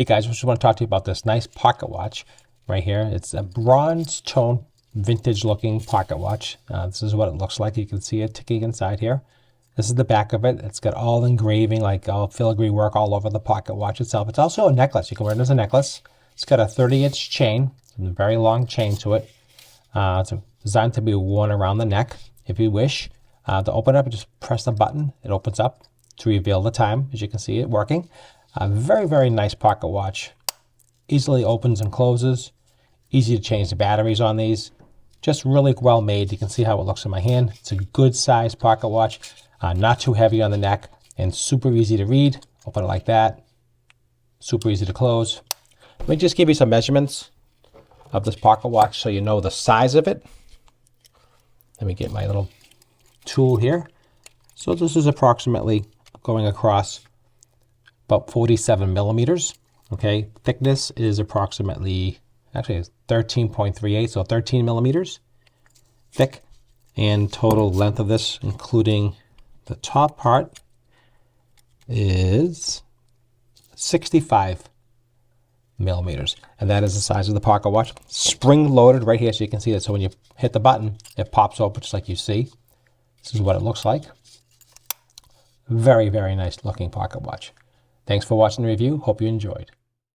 Hey guys, I just want to talk to you about this nice pocket watch right here. It's a bronze tone, vintage looking pocket watch. This is what it looks like. You can see it ticking inside here. This is the back of it. It's got all engraving, like all filigree work all over the pocket watch itself. It's also a necklace. You can wear it as a necklace. It's got a 30-inch chain, a very long chain to it. It's designed to be worn around the neck if you wish. To open it up, just press the button. It opens up to reveal the time, as you can see it working. A very, very nice pocket watch. Easily opens and closes. Easy to change the batteries on these. Just really well made. You can see how it looks in my hand. It's a good size pocket watch. Not too heavy on the neck and super easy to read. Open it like that. Super easy to close. Let me just give you some measurements of this pocket watch so you know the size of it. Let me get my little tool here. So this is approximately going across about 47 millimeters. Okay, thickness is approximately, actually 13.38, so 13 millimeters thick. And total length of this, including the top part, is 65 millimeters. And that is the size of the pocket watch. Spring loaded right here, so you can see that. So when you hit the button, it pops open just like you see. This is what it looks like. Very, very nice looking pocket watch. Thanks for watching the review. Hope you enjoyed.